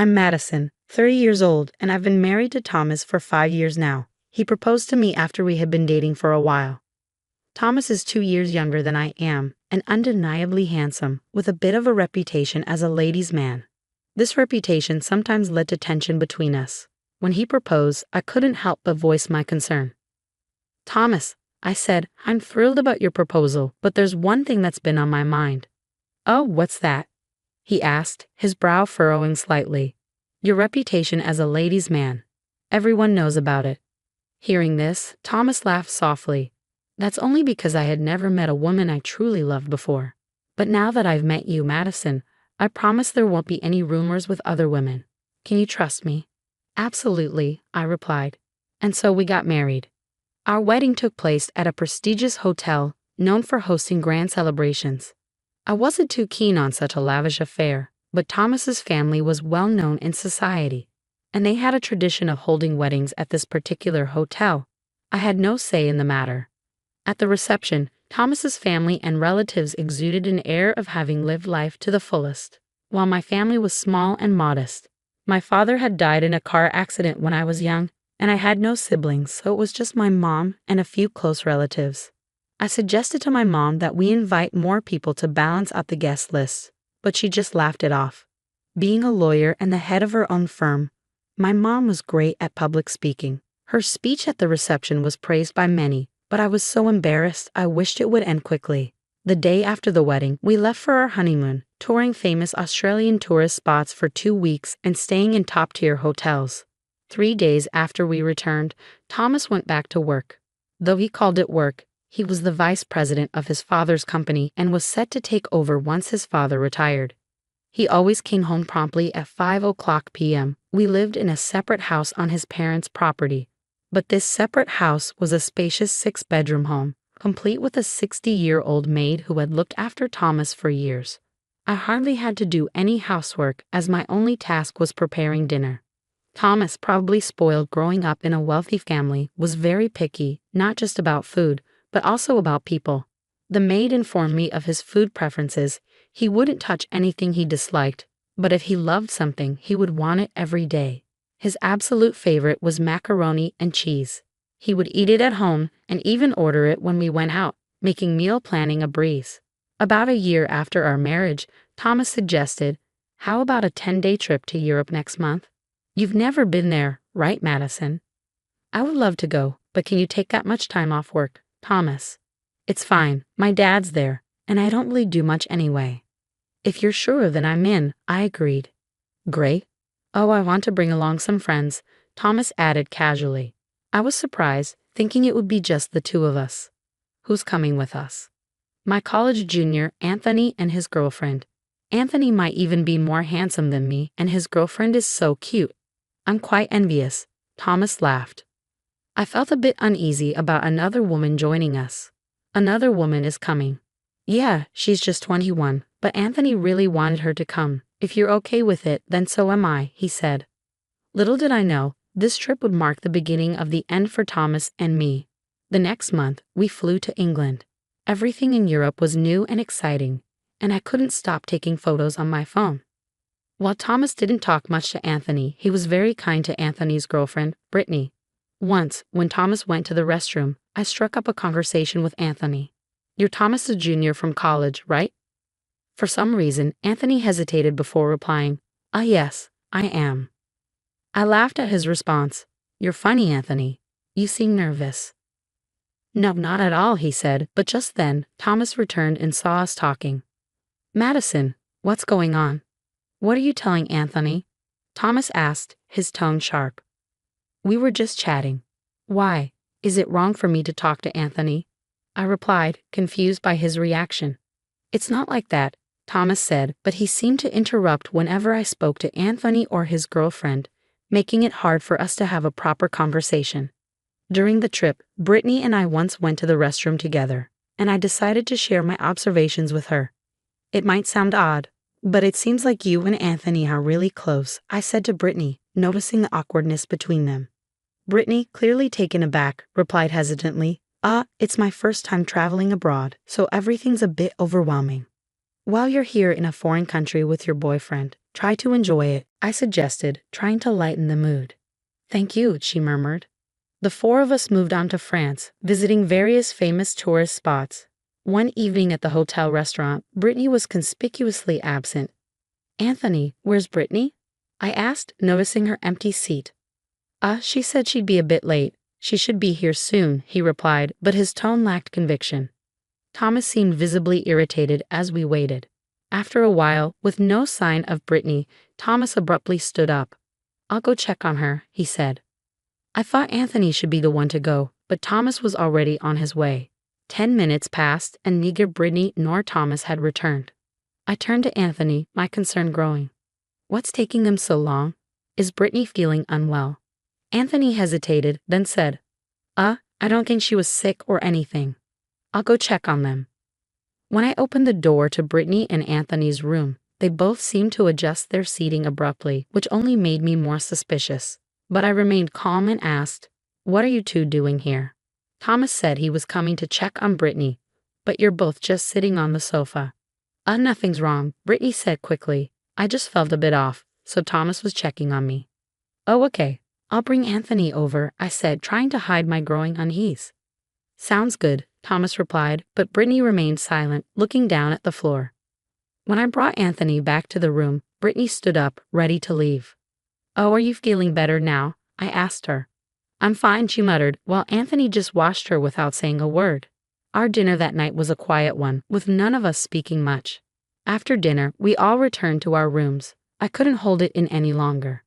I'm Madison, 30 years old, and I've been married to Thomas for 5 years now. He proposed to me after we had been dating for a while. Thomas is 2 years younger than I am, and undeniably handsome, with a bit of a reputation as a ladies' man. This reputation sometimes led to tension between us. When he proposed, I couldn't help but voice my concern. "Thomas," I said, "I'm thrilled about your proposal, but there's one thing that's been on my mind." "Oh, what's that?" he asked, his brow furrowing slightly. "Your reputation as a ladies' man. Everyone knows about it." Hearing this, Thomas laughed softly. "That's only because I had never met a woman I truly loved before. But now that I've met you, Madison, I promise there won't be any rumors with other women. Can you trust me?" "Absolutely," I replied. And so we got married. Our wedding took place at a prestigious hotel known for hosting grand celebrations. I wasn't too keen on such a lavish affair, but Thomas's family was well known in society, and they had a tradition of holding weddings at this particular hotel. I had no say in the matter. At the reception, Thomas's family and relatives exuded an air of having lived life to the fullest, while my family was small and modest. My father had died in a car accident when I was young, and I had no siblings, so it was just my mom and a few close relatives. I suggested to my mom that we invite more people to balance out the guest list, but she just laughed it off. Being a lawyer and the head of her own firm, my mom was great at public speaking. Her speech at the reception was praised by many, but I was so embarrassed I wished it would end quickly. The day after the wedding, we left for our honeymoon, touring famous Australian tourist spots for 2 weeks and staying in top-tier hotels. 3 days after we returned, Thomas went back to work. Though he called it work, he was the vice president of his father's company and was set to take over once his father retired. He always came home promptly at 5:00 p.m. We lived in a separate house on his parents' property, but this separate house was a spacious 6-bedroom home, complete with a 60-year-old maid who had looked after Thomas for years. I hardly had to do any housework, as my only task was preparing dinner. Thomas, probably spoiled growing up in a wealthy family, was very picky, not just about food, but also about people. The maid informed me of his food preferences. He wouldn't touch anything he disliked, but if he loved something, he would want it every day. His absolute favorite was macaroni and cheese. He would eat it at home and even order it when we went out, making meal planning a breeze. About a year after our marriage, Thomas suggested, "How about a 10-day trip to Europe next month? You've never been there, right, Madison?" "I would love to go, but can you take that much time off work, Thomas?" "It's fine, my dad's there, and I don't really do much anyway." "If you're sure, then I'm in," I agreed. "Great. Oh, I want to bring along some friends," Thomas added casually. I was surprised, thinking it would be just the two of us. "Who's coming with us?" "My college junior, Anthony, and his girlfriend. Anthony might even be more handsome than me, and his girlfriend is so cute. I'm quite envious." Thomas laughed. I felt a bit uneasy about another woman joining us. "Another woman is coming." "Yeah, she's just 21, but Anthony really wanted her to come. If you're okay with it, then so am I," he said. Little did I know, this trip would mark the beginning of the end for Thomas and me. The next month, we flew to England. Everything in Europe was new and exciting, and I couldn't stop taking photos on my phone. While Thomas didn't talk much to Anthony, he was very kind to Anthony's girlfriend, Brittany. Once, when Thomas went to the restroom, I struck up a conversation with Anthony. "You're Thomas's junior from college, right?" For some reason, Anthony hesitated before replying, "Ah, yes, I am." I laughed at his response. "You're funny, Anthony. You seem nervous." "No, not at all," he said, but just then, Thomas returned and saw us talking. "Madison, what's going on? What are you telling Anthony?" Thomas asked, his tone sharp. "We were just chatting." "Why? Is it wrong for me to talk to Anthony?" I replied, confused by his reaction. "It's not like that," Thomas said, but he seemed to interrupt whenever I spoke to Anthony or his girlfriend, making it hard for us to have a proper conversation. During the trip, Brittany and I once went to the restroom together, and I decided to share my observations with her. "It might sound odd, but it seems like you and Anthony are really close," I said to Brittany, noticing the awkwardness between them. Brittany, clearly taken aback, replied hesitantly, It's my first time traveling abroad, so everything's a bit overwhelming." "While you're here in a foreign country with your boyfriend, Try to enjoy it, I suggested, trying to lighten the mood. Thank you, she murmured. The four of us moved on to France, visiting various famous tourist spots. One evening at the hotel restaurant, Brittany was conspicuously absent. Anthony, where's Brittany? I asked, noticing her empty seat. She said she'd be a bit late. She should be here soon, he replied, but his tone lacked conviction. Thomas seemed visibly irritated as we waited. After a while, with no sign of Brittany, Thomas abruptly stood up. I'll go check on her, he said. I thought Anthony should be the one to go, but Thomas was already on his way. 10 minutes passed, and neither Brittany nor Thomas had returned. I turned to Anthony, my concern growing. What's taking them so long? Is Brittany feeling unwell? Anthony hesitated, then said, I don't think she was sick or anything. I'll go check on them. When I opened the door to Brittany and Anthony's room, they both seemed to adjust their seating abruptly, which only made me more suspicious. But I remained calm and asked, what are you two doing here? Thomas said he was coming to check on Brittany, but you're both just sitting on the sofa. Nothing's wrong, Brittany said quickly. I just felt a bit off, so Thomas was checking on me. Oh, okay. I'll bring Anthony over, I said, trying to hide my growing unease. Sounds good, Thomas replied, but Brittany remained silent, looking down at the floor. When I brought Anthony back to the room, Brittany stood up, ready to leave. Oh, are you feeling better now? I asked her. I'm fine, she muttered, while Anthony just watched her without saying a word. Our dinner that night was a quiet one, with none of us speaking much. After dinner, we all returned to our rooms. I couldn't hold it in any longer.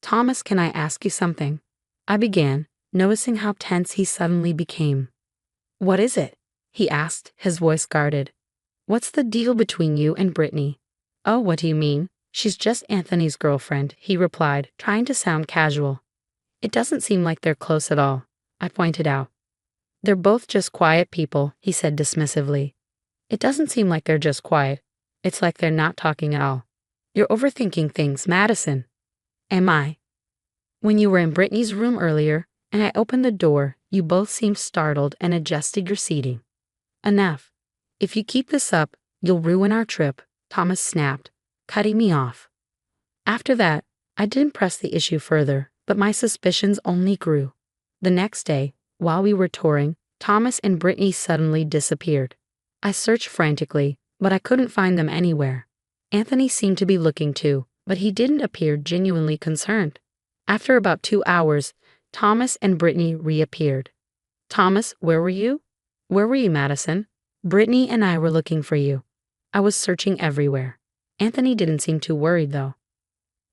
Thomas, can I ask you something? I began, noticing how tense he suddenly became. What is it? He asked, his voice guarded. What's the deal between you and Brittany? Oh, what do you mean? She's just Anthony's girlfriend, he replied, trying to sound casual. It doesn't seem like they're close at all, I pointed out. They're both just quiet people, he said dismissively. It doesn't seem like they're just quiet. It's like they're not talking at all. You're overthinking things, Madison. Am I? When you were in Brittany's room earlier, and I opened the door, you both seemed startled and adjusted your seating. Enough. If you keep this up, you'll ruin our trip, Thomas snapped, cutting me off. After that, I didn't press the issue further, but my suspicions only grew. The next day, while we were touring, Thomas and Brittany suddenly disappeared. I searched frantically, but I couldn't find them anywhere. Anthony seemed to be looking too, but he didn't appear genuinely concerned. After about 2 hours, Thomas and Brittany reappeared. Thomas, where were you? Where were you, Madison? Brittany and I were looking for you. I was searching everywhere. Anthony didn't seem too worried, though.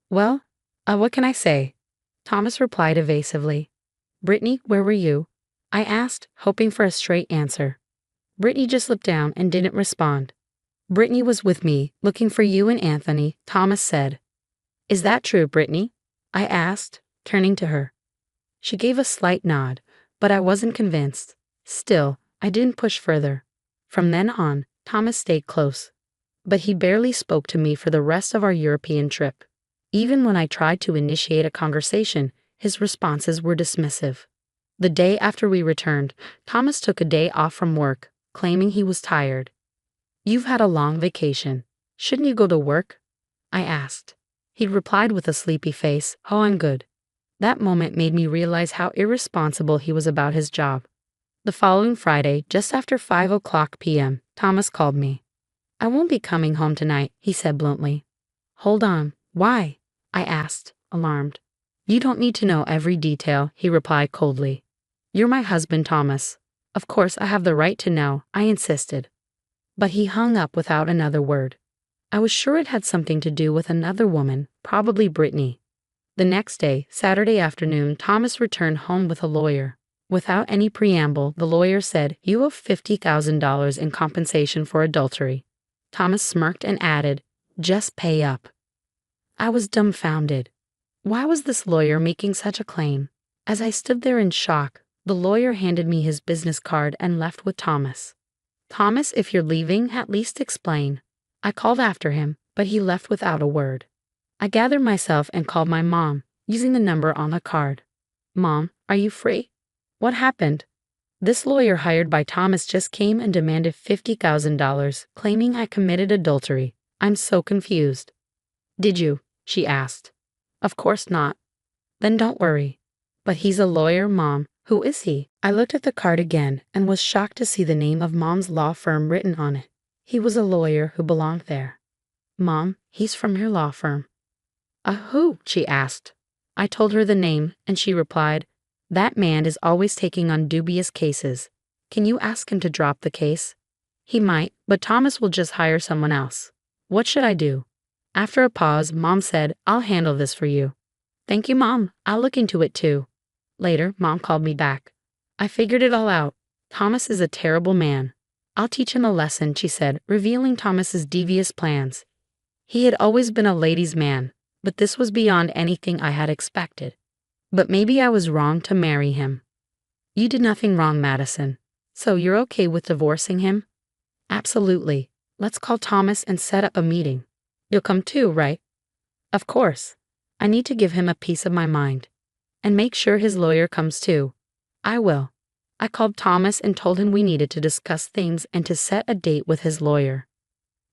Well, what can I say? Thomas replied evasively. Brittany, where were you? I asked, hoping for a straight answer. Brittany just looked down and didn't respond. Brittany was with me, looking for you and Anthony, Thomas said. Is that true, Brittany? I asked, turning to her. She gave a slight nod, but I wasn't convinced. Still, I didn't push further. From then on, Thomas stayed close. But he barely spoke to me for the rest of our European trip. Even when I tried to initiate a conversation, his responses were dismissive. The day after we returned, Thomas took a day off from work, claiming he was tired. You've had a long vacation. Shouldn't you go to work? I asked. He replied with a sleepy face, Oh, I'm good. That moment made me realize how irresponsible he was about his job. The following Friday, just after 5:00 p.m., Thomas called me. I won't be coming home tonight, he said bluntly. Hold on, why? I asked, alarmed. You don't need to know every detail, he replied coldly. You're my husband, Thomas. Of course I have the right to know, I insisted. But he hung up without another word. I was sure it had something to do with another woman, probably Brittany. The next day, Saturday afternoon, Thomas returned home with a lawyer. Without any preamble, the lawyer said, You owe $50,000 in compensation for adultery. Thomas smirked and added, Just pay up. I was dumbfounded. Why was this lawyer making such a claim? As I stood there in shock, the lawyer handed me his business card and left with Thomas. Thomas, if you're leaving, at least explain. I called after him, but he left without a word. I gathered myself and called my mom, using the number on the card. Mom, are you free? What happened? This lawyer hired by Thomas just came and demanded $50,000, claiming I committed adultery. I'm so confused. Did you? She asked. Of course not. Then don't worry. But he's a lawyer, Mom. Who is he? I looked at the card again and was shocked to see the name of Mom's law firm written on it. He was a lawyer who belonged there. Mom, he's from your law firm. Who? She asked. I told her the name, and she replied, that man is always taking on dubious cases. Can you ask him to drop the case? He might, but Thomas will just hire someone else. What should I do? After a pause, Mom said, I'll handle this for you. Thank you, Mom. I'll look into it too. Later, Mom called me back. I figured it all out. Thomas is a terrible man. I'll teach him a lesson, she said, revealing Thomas's devious plans. He had always been a ladies' man, but this was beyond anything I had expected. But maybe I was wrong to marry him. You did nothing wrong, Madison. So you're okay with divorcing him? Absolutely. Let's call Thomas and set up a meeting. You'll come too, right? Of course. I need to give him a piece of my mind. And make sure his lawyer comes too. I will. I called Thomas and told him we needed to discuss things and to set a date with his lawyer.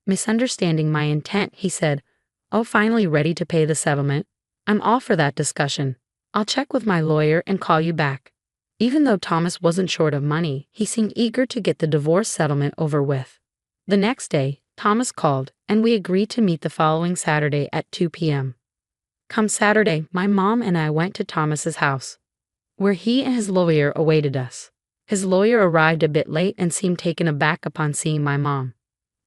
Misunderstanding my intent, he said, Oh, finally ready to pay the settlement? I'm all for that discussion. I'll check with my lawyer and call you back. Even though Thomas wasn't short of money, he seemed eager to get the divorce settlement over with. The next day, Thomas called, and we agreed to meet the following Saturday at 2 p.m. Come Saturday, my mom and I went to Thomas's house, where he and his lawyer awaited us. His lawyer arrived a bit late and seemed taken aback upon seeing my mom.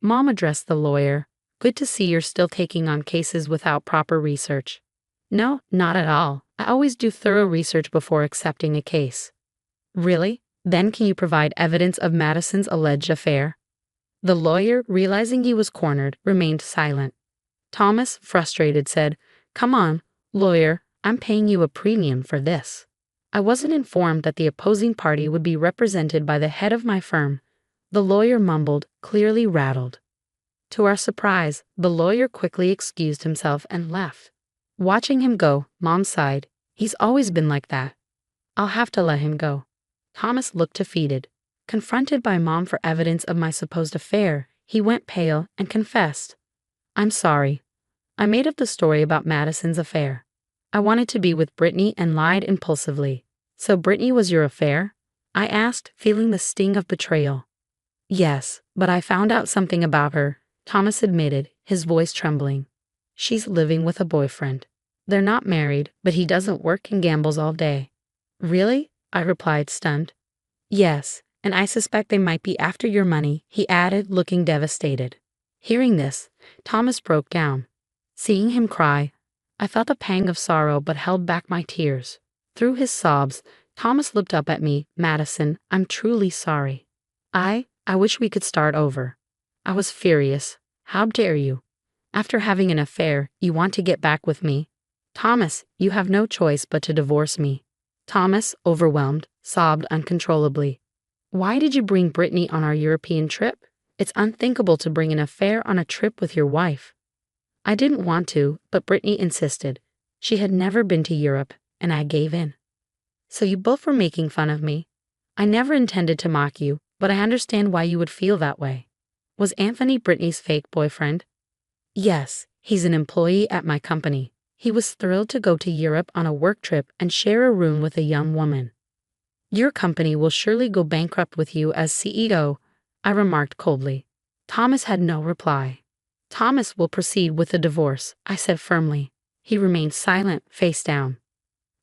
Mom addressed the lawyer. Good to see you're still taking on cases without proper research. No, not at all. I always do thorough research before accepting a case. Really? Then can you provide evidence of Madison's alleged affair? The lawyer, realizing he was cornered, remained silent. Thomas, frustrated, said, Come on, lawyer, I'm paying you a premium for this. I wasn't informed that the opposing party would be represented by the head of my firm. The lawyer mumbled, clearly rattled. To our surprise, the lawyer quickly excused himself and left. Watching him go, Mom sighed. He's always been like that. I'll have to let him go. Thomas looked defeated. Confronted by Mom for evidence of my supposed affair, he went pale and confessed. I'm sorry. I made up the story about Madison's affair. I wanted to be with Brittany and lied impulsively. So Brittany was your affair? I asked, feeling the sting of betrayal. Yes, but I found out something about her, Thomas admitted, his voice trembling. She's living with a boyfriend. They're not married, but he doesn't work and gambles all day. Really? I replied, stunned. Yes, and I suspect they might be after your money, he added, looking devastated. Hearing this, Thomas broke down. Seeing him cry, I felt a pang of sorrow but held back my tears. Through his sobs, Thomas looked up at me. Madison, I'm truly sorry. I wish we could start over. I was furious. How dare you? After having an affair, you want to get back with me? Thomas, you have no choice but to divorce me. Thomas, overwhelmed, sobbed uncontrollably. Why did you bring Brittany on our European trip? It's unthinkable to bring an affair on a trip with your wife. I didn't want to, but Brittany insisted. She had never been to Europe, and I gave in. So you both were making fun of me. I never intended to mock you, but I understand why you would feel that way. Was Anthony Brittany's fake boyfriend? Yes, he's an employee at my company. He was thrilled to go to Europe on a work trip and share a room with a young woman. Your company will surely go bankrupt with you as CEO, I remarked coldly. Thomas had no reply. Thomas will proceed with the divorce, I said firmly. He remained silent, face down.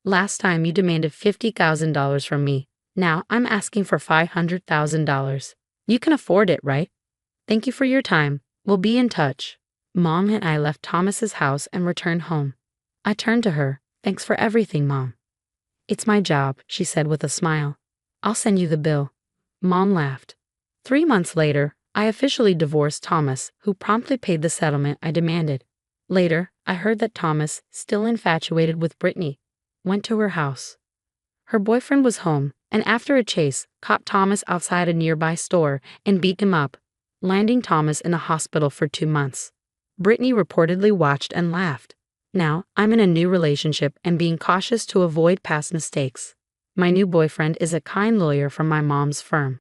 Last time you demanded $50,000 from me. Now I'm asking for $500,000. You can afford it, right? Thank you for your time. We'll be in touch. Mom and I left Thomas's house and returned home. I turned to her. Thanks for everything, Mom. It's my job, she said with a smile. I'll send you the bill. Mom laughed. 3 months later, I officially divorced Thomas, who promptly paid the settlement I demanded. Later, I heard that Thomas, still infatuated with Brittany, went to her house. Her boyfriend was home, and after a chase, caught Thomas outside a nearby store and beat him up, landing Thomas in a hospital for 2 months. Brittany reportedly watched and laughed. Now, I'm in a new relationship and being cautious to avoid past mistakes. My new boyfriend is a kind lawyer from my mom's firm.